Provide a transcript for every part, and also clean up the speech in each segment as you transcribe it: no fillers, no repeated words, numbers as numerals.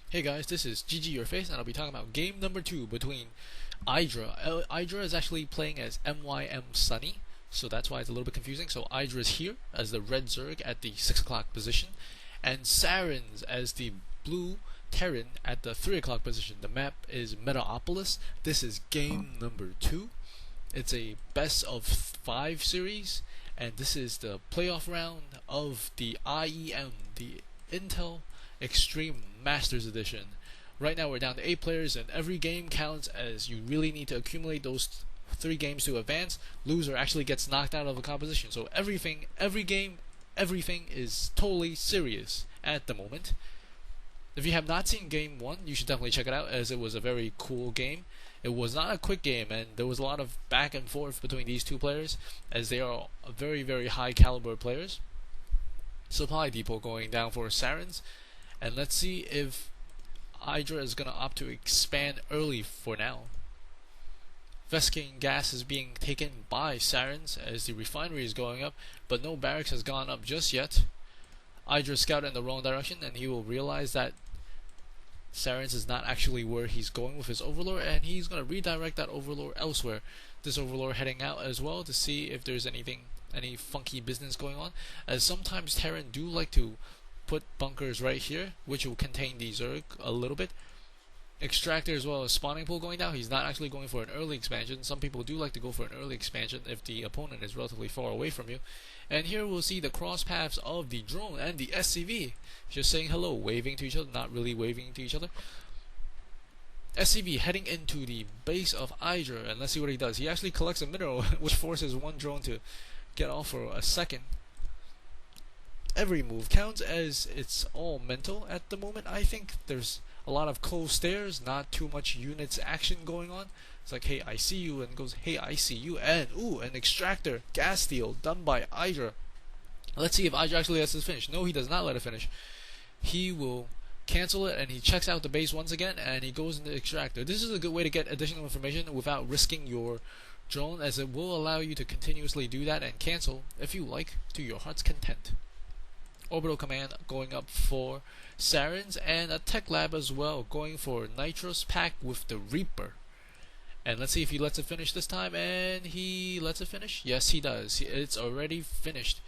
Hey guys, this is ggurface, and I'll be talking about game number 2 between IdrA. IdrA is actually playing as MYM Sunny, so that's why it's a little bit confusing. So IdrA is here as the red Zerg at the 6 o'clock position, and Sarens as the blue Terran at the 3 o'clock position. The map is Metalopolis. This is game number 2. It's a best of 5 series, and this is the playoff round of the IEM, the Intel Extreme Masters Edition. Right now we're down to 8 players, and every game counts, as you really need to accumulate those 3 games to advance. Loser actually gets knocked out of a competition. So every game, everything is totally serious at the moment. If you have not seen game 1, you should definitely check it out, as it was a very cool game. It was not a quick game, and there was a lot of back and forth between these 2 players, as they are very, very high caliber players. Supply depot going down for Sarens. And let's see if IdrA is going to opt to expand early for now. Vesking gas is being taken by Sarens as the refinery is going up, but no barracks has gone up just yet. IdrA scouted in the wrong direction, and he will realize that Sarens is not actually where he's going with his overlord, and he's going to redirect that overlord elsewhere. This overlord heading out as well to see if there's any funky business going on, as sometimes Terran do like to put bunkers right here, which will contain the Zerg a little bit. Extractor as well as spawning pool going down. He's not actually going for an early expansion. Some people do like to go for an early expansion if the opponent is relatively far away from you. And here we'll see the cross paths of the drone and the SCV. Just saying hello, waving to each other, not really waving to each other. SCV heading into the base of IdrA, and let's see what he does. He actually collects a mineral, which forces one drone to get off for a second. Every move counts, as it's all mental at the moment. I think there's a lot of close stares, not too much units action going on. It's like, hey, I see you, and goes, hey, I see you, and ooh, an extractor gas steal done by IdrA. Let's see if IdrA actually lets this finish. No, he does not let it finish. He will cancel it, and he checks out the base once again, and he goes into the extractor. This is a good way to get additional information without risking your drone, as it will allow you to continuously do that and cancel, if you like, to your heart's content. Orbital command going up for Sarens, and a tech lab as well going for Nitros pack with the Reaper. And let's see if he lets it finish this time, and he lets it finish. Yes, he does. It's already finished.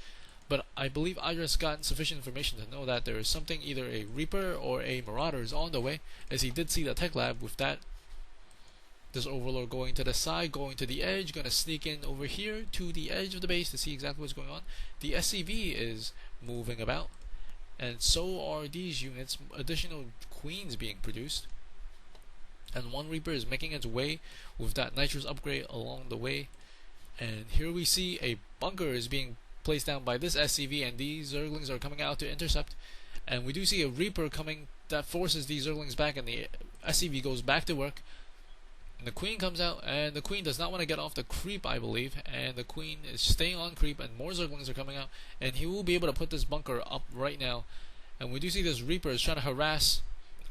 But I believe IdrA's gotten sufficient information to know that there is something, either a Reaper or a Marauder is on the way, as he did see the tech lab with that. This overlord going to the side, going to the edge, going to sneak in over here to the edge of the base to see exactly what's going on. The SCV is moving about, and so are these units. Additional queens being produced, and one Reaper is making its way with that nitrous upgrade along the way. And here we see a bunker is being placed down by this SCV, and these Zerglings are coming out to intercept. And we do see a Reaper coming that forces these Zerglings back, and the SCV goes back to work. And the Queen comes out, and the Queen does not want to get off the creep, I believe, and the Queen is staying on creep, and more Zerglings are coming out, and he will be able to put this bunker up right now. And we do see this Reaper is trying to harass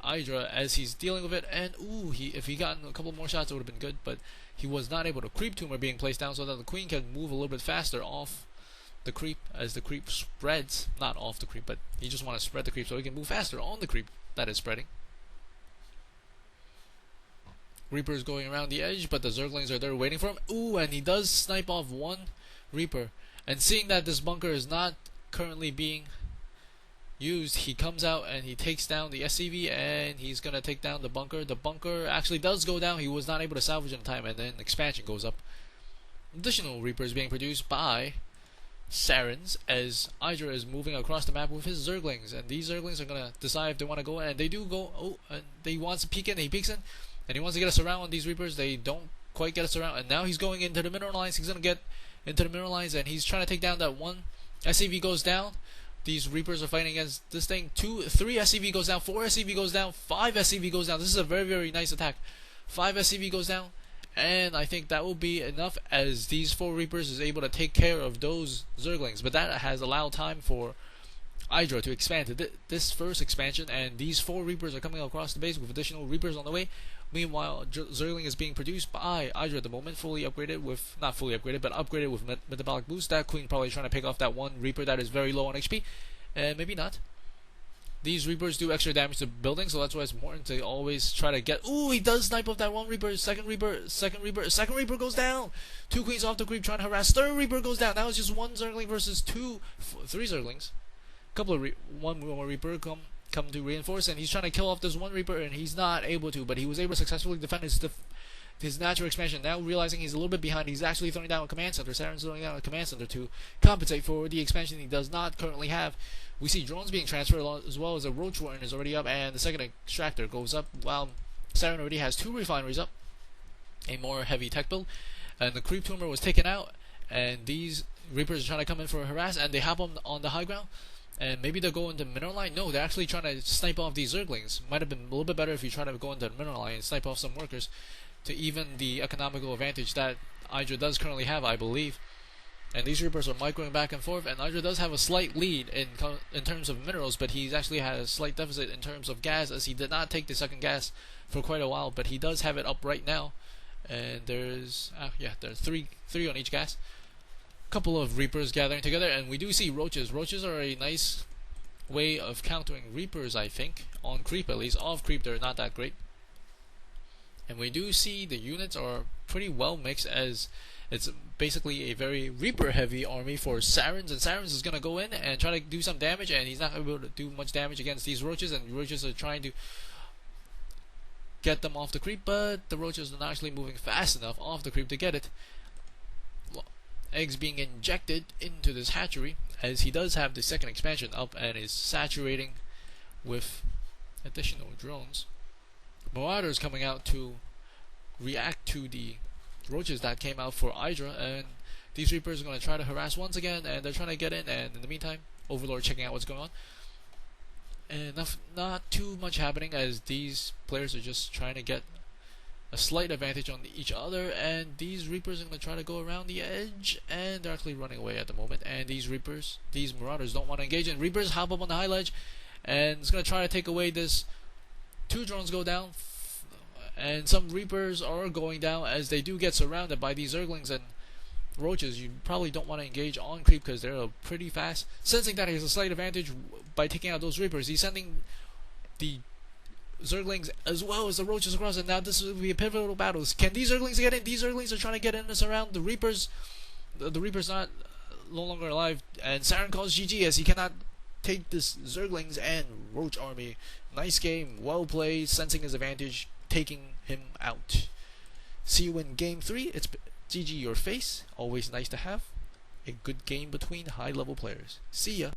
IdrA as he's dealing with it, and ooh, if he gotten a couple more shots, it would have been good, but he was not able to. Creep tumor being placed down so that the Queen can move a little bit faster off the creep, as the creep spreads, not off the creep, but he just wants to spread the creep so he can move faster on the creep that is spreading. Reaper is going around the edge, but the Zerglings are there waiting for him. Ooh, and he does snipe off one Reaper. And seeing that this bunker is not currently being used, he comes out and he takes down the SCV, and he's going to take down the bunker. The bunker actually does go down. He was not able to salvage in time, and then expansion goes up. Additional Reaper is being produced by Sarens, as IdrA is moving across the map with his Zerglings. And these Zerglings are going to decide if they want to go in, and they do go. Oh, and they wants to peek in, he peeks in. And he wants to get us around on these Reapers. They don't quite get us around. And now he's going into the mineral lines. He's going to get into the mineral lines, and he's trying to take down that one. SCV goes down. These Reapers are fighting against this thing. 3 SCV goes down. 4 SCV goes down. 5 SCV goes down. This is a very, very nice attack. 5 SCV goes down. And I think that will be enough, as these 4 Reapers is able to take care of those Zerglings. But that has allowed time for IdrA to expand to this first expansion, and these 4 Reapers are coming across the base with additional Reapers on the way. Meanwhile, Zergling is being produced by IdrA at the moment, fully upgraded with, not fully upgraded, but upgraded with metabolic boost. That Queen probably trying to pick off that one Reaper that is very low on HP, and maybe not. these Reapers do extra damage to buildings, so that's why it's important to always try to get. Ooh, he does snipe off that one Reaper. Second Reaper goes down. 2 Queens off the creep trying to harass. Third Reaper goes down. Now it's just 1 Zergling versus 3 Zerglings. Couple of one more Reaper come to reinforce, and he's trying to kill off this 1 Reaper, and he's not able to, but he was able to successfully defend his natural expansion. Now realizing he's a little bit behind, he's actually throwing down a command center. Sarens throwing down a command center to compensate for the expansion he does not currently have. We see drones being transferred as well as a Roach Warren is already up, and the second extractor goes up while Saren already has 2 refineries up, a more heavy tech build, and the creep tumor was taken out, and these Reapers are trying to come in for a harass, and they hop on the high ground. And maybe they'll go into mineral line. No, they're actually trying to snipe off these Zerglings. Might have been a little bit better if you try to go into the mineral line and snipe off some workers to even the economical advantage that IdrA does currently have, I believe. And these Reapers are microing back and forth, and IdrA does have a slight lead in terms of minerals, but he's actually had a slight deficit in terms of gas, as he did not take the second gas for quite a while, but he does have it up right now. And there's three on each gas. Couple of Reapers gathering together, and we do see Roaches. Roaches are a nice way of countering Reapers, I think, on creep at least. Off creep, they're not that great. And we do see the units are pretty well mixed, as it's basically a very Reaper heavy army for Sarens, and Sarens is going to go in and try to do some damage, and he's not able to do much damage against these Roaches, and Roaches are trying to get them off the creep, but the Roaches are not actually moving fast enough off the creep to get it. Eggs being injected into this hatchery, as he does have the second expansion up and is saturating with additional drones. Marauders coming out to react to the Roaches that came out for IdrA, and these Reapers are going to try to harass once again, and they're trying to get in, and in the meantime Overlord checking out what's going on, and not too much happening, as these players are just trying to get a slight advantage on each other, and these Reapers are going to try to go around the edge, and they're actually running away at the moment, and these Marauders don't want to engage, and Reapers hop up on the high ledge, and it's going to try to take away this. 2 drones go down, and some Reapers are going down, as they do get surrounded by these Zerglings and Roaches. You probably don't want to engage on creep because they're pretty fast. Sensing that he has a slight advantage by taking out those Reapers, he's sending the Zerglings as well as the Roaches across, and now this will be a pivotal battle. Can these Zerglings get in? These Zerglings are trying to get in and surround the Reapers. The Reaper's no longer alive, and Saren calls GG, as he cannot take this Zerglings and Roach army. Nice game, well played, sensing his advantage, taking him out. See you in game 3. It's GG your face. Always nice to have a good game between high level players. See ya.